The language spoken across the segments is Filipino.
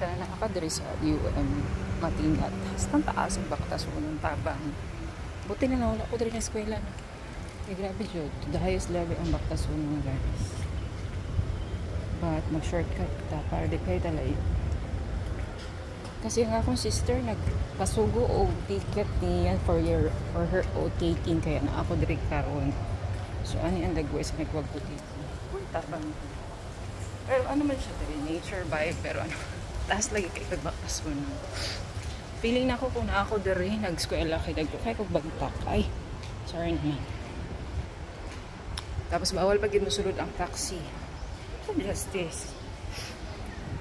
Kana nakakadiri sa UM Matinat. Hastang taas ang baktas unang tabang. Buti na nawala ko diri ng eskwela. Grabe jud. To the highest level ang baktas unang guys. But mag-shortcut ta para di kayo talay. Kasi nga akong sister nagpasugo o ticket niya for her o taking kaya na ako diri karon. So ani ang dagway sa nagwag ko dito. Tabang. Pero ano man siya diri, nature vibe pero ano taas lagi kay pagbaktas mo. Feeling na ako kung na ako diri nag-eskwela kay kay kog bagtak. Ay, sorry naman. Tapos bawal pa gid mosulod ang taxi. So justice.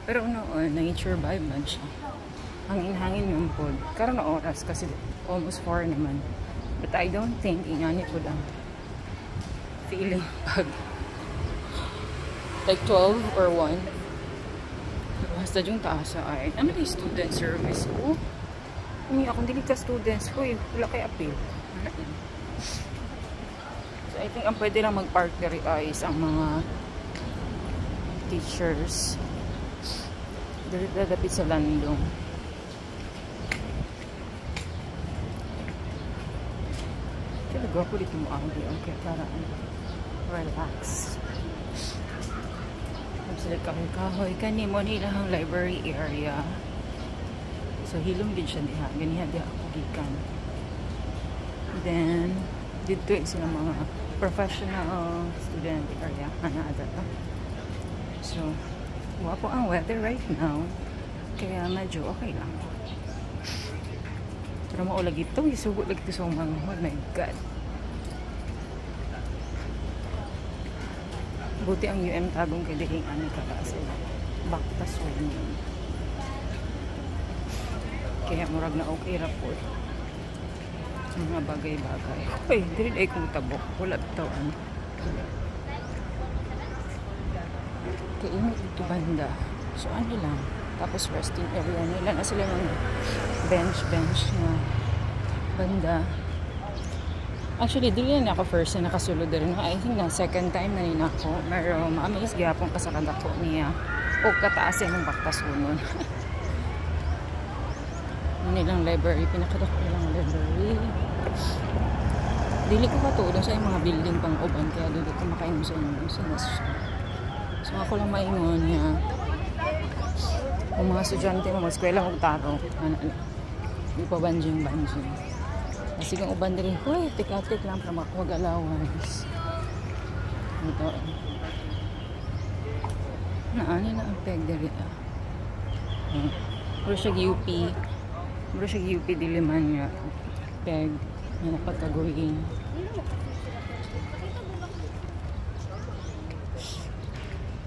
Pero noon, nature vibe man siya. Hangin-hangin yung pod. Karon na oras kasi almost 4 naman. But I don't think ingani pod ang feeling pag like 12 or 1. Basta yung taasa ay ano yung student service ko? Akong dili ka students ko wala kay appeal. So I think ang pwede lang mag-park diri is ang mga teachers. Dili dadapit sa landong. Talaga ako dito mo okay para relax. Sila kahoy kani mo nilang library area. So hilom din siya diha. Ganiha diha ako gikan. Then dito sila mga professional student area ana ada. So wapo ang weather right now. Kaya medyo okay lang. Pero maulag ito. Isugot lagi ito sa mga oh my god. Buti ang UM Tagum kay diking ani kasi baktas yun. Kaya murag na okay ra po. Mga bagay-bagay. Ay, dili ay kong tabok. Wala bitawan. Kaya init ito banda. So ano lang. Tapos resting area nila na sila ng bench na banda. Actually, dili na ako first na nakasulod rin. I think na second time na nila ako. Pero ma-amaze gapon kasakanda ko niya. O kataasin ng baktas unon. Nilang library. Pinakadako nilang library. Dili ko katulong sa mga building pang uban. Kaya dili ko makain sa inyo. So ako lang maingon niya. Kung mga estudyante mo, eskwela kong taro. Di pa banjing. Kasi kung uban din, huy, tik-tik lang para mag-allowance. Ito. Naani na ang peg dali. Muro siya UP. Muro siya UP Diliman nga. Peg. Yan ang pagkaguhin.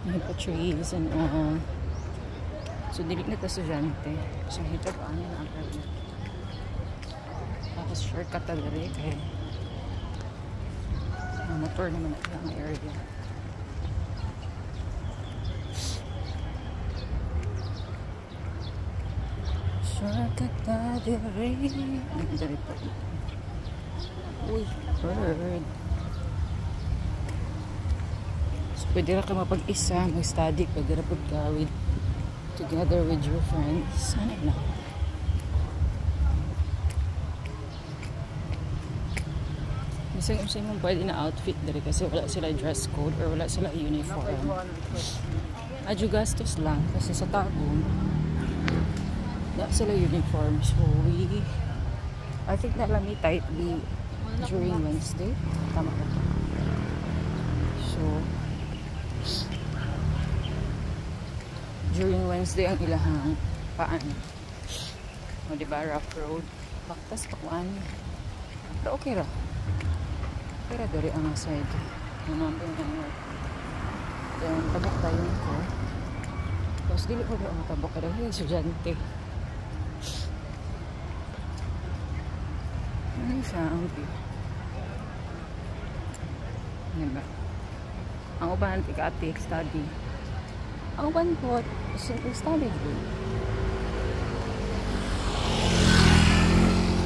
May pa trees and all. So, dilik na ito estudyante. So, hito pa niya na ang peg. Tapos shortcut talaga kaya motor naman ang area. Shortcut talaga dari pa. Uy, bird. So pwede ra ka mapag-isa, mag-study, pwede ra pag together with your friends. Ano na? Kasi mo pwede na outfit dari kasi wala sila dress code or wala sila uniform. Adyo gastos lang kasi sa Tagum wala sila uniform. So I think nalang ni type B during Wednesday. Tama ba? So during Wednesday ang ilahang paano. O diba rough road. Baktas pakuan. Pero okay ra. Pero dari ang side. Nanambing ang then tabok tayo ko. Tapos dili ko ang tabok kada hey estudyante. Ano siya ang diba? Ang uban tika-atik study. Ang uban po simple study din.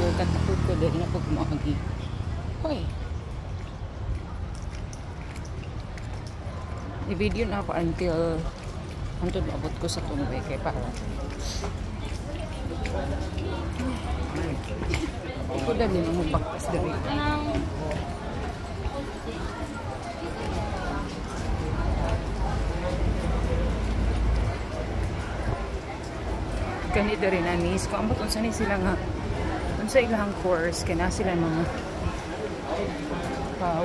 So katakot ko dahil na po kumagi. Hoy! I-video na ako until Antod maabot ko sa tunay kay para. Iko dali mo baktas diri. Kani diri na miss ko ambot unsa ni sila nga unsa ilang course kana sila mga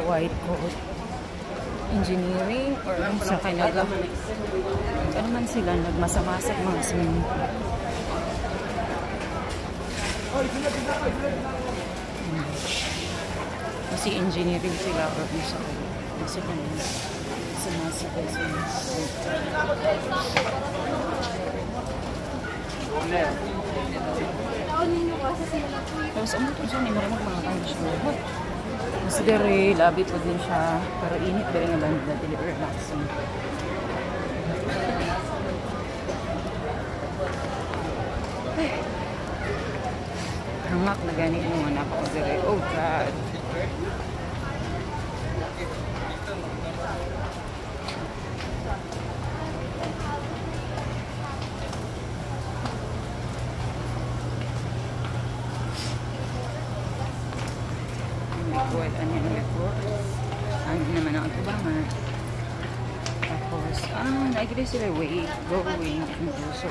white coat engineering or sa kanaga ano man sila nagmasamasag mga swimming pool. Kasi engineering sila or sa sila nagmasamasag sa swimming pool. Tapos ang ito siya, may maraming mga conditioner. Mas dari, labi po din siya. Pero init ba rin nga banda na dili relaxing. Hangak na gani yung anak ko dari. Oh God! Ano yung network? Ano naman ang tubangan? Tapos, nakikita sila way, going, and also.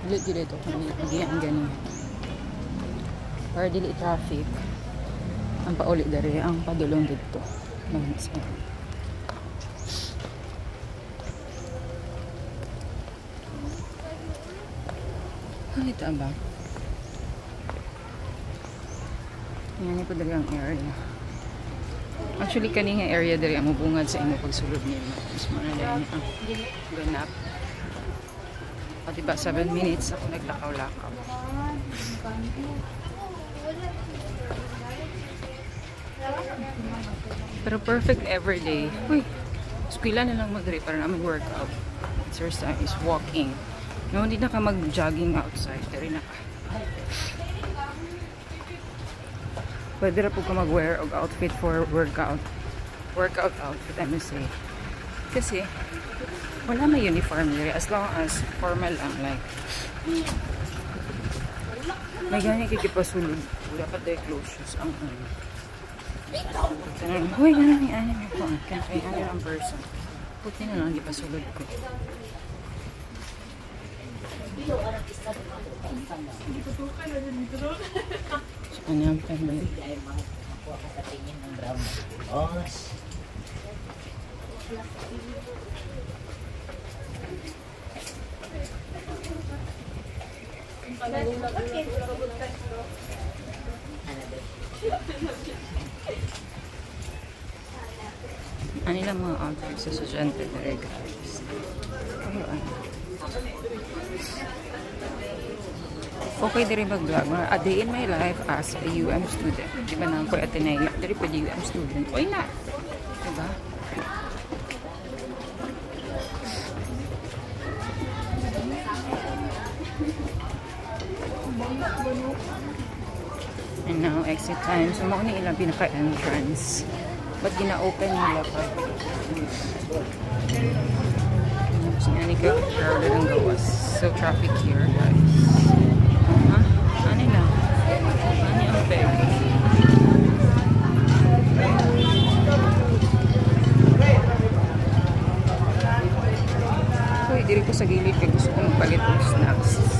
Dili ito kami, hindi ang ganyan. Para dili traffic. Ang pauli dari, ang padulong dito. Manis ka. Ito ba? Yan po dali ang area. Actually, kaninga area dali ang mubungad sa imo pagsulod niya. Mas manalay niya. Ganap. O diba, 7 minutes ako naglakaw-lakaw. Pero perfect everyday. Uy, eskwela na lang madali para namin workout. Exercise, walking. No, hindi na ka mag-jogging outside. Dari na ka. Pwede na po ka mag-wear og outfit for workout. Workout outfit, I must say. Kasi, wala may uniform diri. As long as formal lang. Like, may ganyan kikipasulod. Dapat dahil close shoes. Ang uy, ganun yung anime ko. Kaya ano ang person. Puti na lang, di pa sulod ko. So, ano yung family? Ano lang mga outfits sa estudyante na guys? Okay, diri mag-vlog. A day in my life as a UM student. Di ba na ako Ateneo? Diri pa di UM student. Uy na! Diba? And now, exit time. So, mao ni ilang pinaka-entrance. Ba't gina-open nila pa? So, yan ikaw. Crowded ang gawas. So, traffic here, guys. Ano na? Ano yung bag? Uy, diri ko sa gilid kaya gusto ko magpalit ng snacks.